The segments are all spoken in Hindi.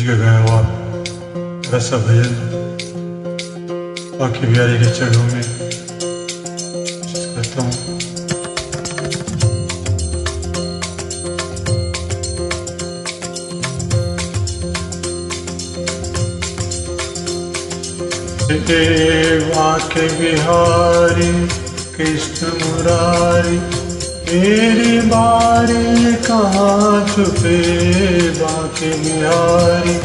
के गाया हुआ ऐसा भजन बाकी बिहारी के चरणों में कोशिश करता हूँ। वाके बिहारी कृष्ण मुरारी मेरी बारी कहाँ छुपे। वाके बिहारी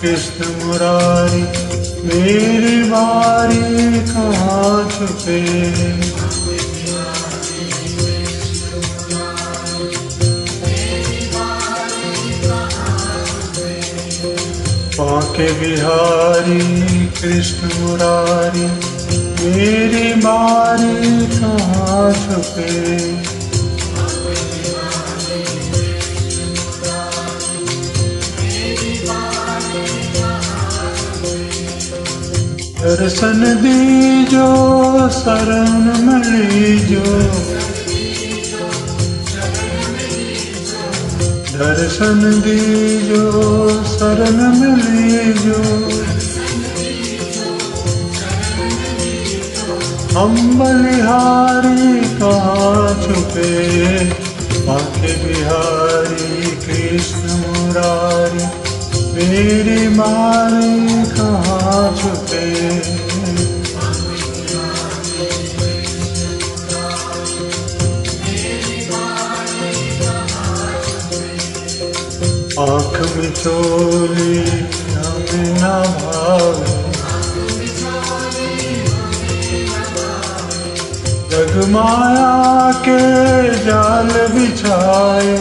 कृष्ण मुरारी मेरी बारी कहाँ छुपे। वाके बिहारी कृष्ण मुरारी मेरी बारी कहाँ छुपे। दर्शन दीजो शरण में लीजो। दर्शन दीजो शरण में लीजो। हम बलिहारी कहाँ छुपे। वाके बिहारी कृष्ण मुरारी मेरी बारी कहाँ छुपे। आँख मिचोली हमें न भावे। जगमाया के जाल बिछाए।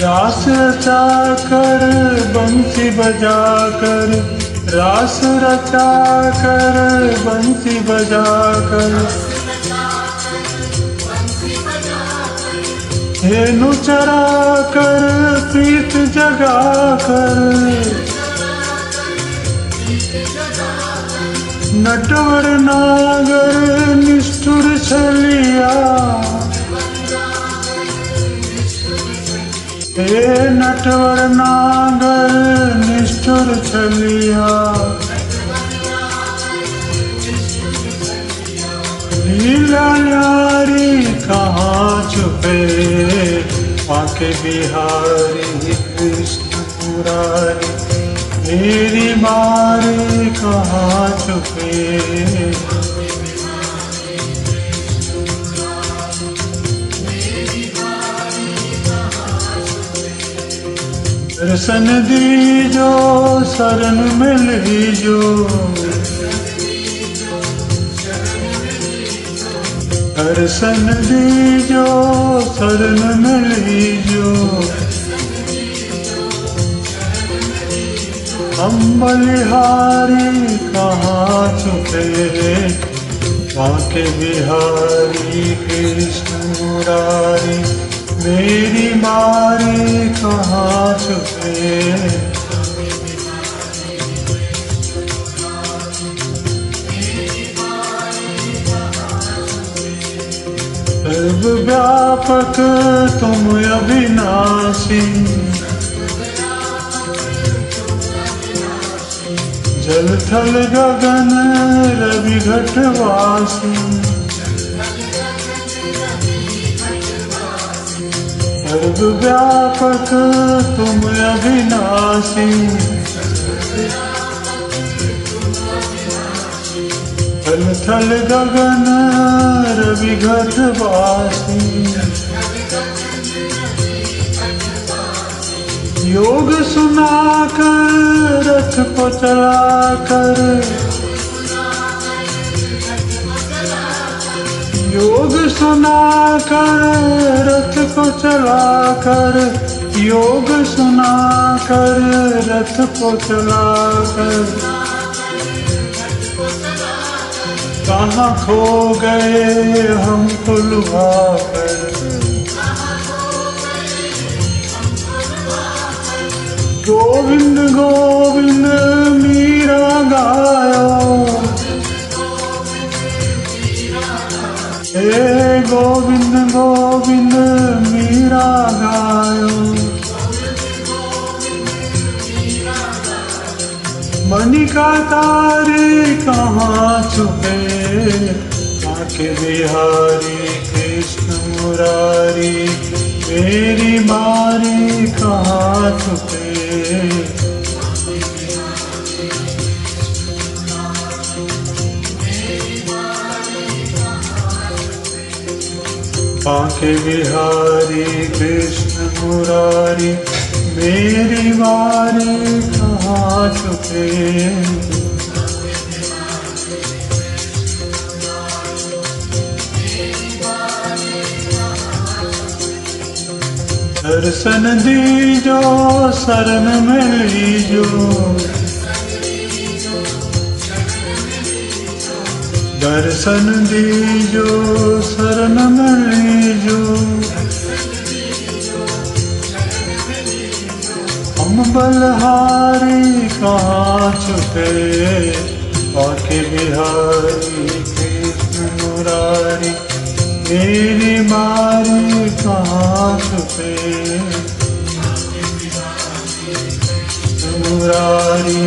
रास रचा कर बंसी बजा कर। रास रचा कर बंसी बजा कर। धेनु चरा कर प्रीत जगा कर। नटवर नागर निष्ठुर छलिया। हे नटवर नागर निष्ठुर छलिया। लीला यारी कहाँ छुपे। वाके बिहारी कृष्ण मुरारी मेरी बारी कहाँ छुपे। दर्शन दीजो शरण में लीजो। दर्शन दीजो शरण में लीजो। हम बलिहारी कहाँ छुपे। वाके बिहारी कृष्ण मुरारी मेरी बारी कहाँ छुपे। सर्वव्यापक तुम अविनाशी। जल थल गगन रवि घटवासी। सर्वव्यापक तुम अविनाशी। जल थल गगन रवि घटवासी। योग सुना कर रथ को चला कर। योग सुना कर रथ को चला कर। योग सुना कर रथ को चला कर। कहाँ खो गए हमको लुभा कर। गोविंद गोविंद मीरा गायो। हे गोविंद गोविंद मीरा गायो। कतारी कहाँ छुपे, आके बिहारी कृष्ण मुरारी मेरी बारी कहाँ छुपे। आके बिहारी कृष्ण मुरारी मेरी बारी कहाँ छुपे। दर्शन दीजो शरण में लीजो, दर्शन दीजो शरण में लीजो। हम बलहारी कहाँ छुपे, आके बिहारी कृष्ण मुरारी मेरी बारी कहाँ छुपे। मुरारी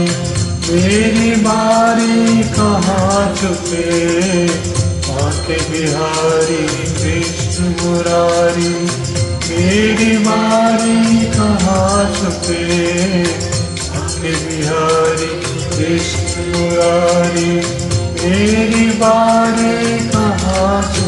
मेरी बारी कहाँ छुपे, आके बिहारी कृष्ण मुरारी मेरी बारी कहाँ छुपे। आके बिहारी कृष्ण मुरारी मेरी बारी कहाँ छुपे।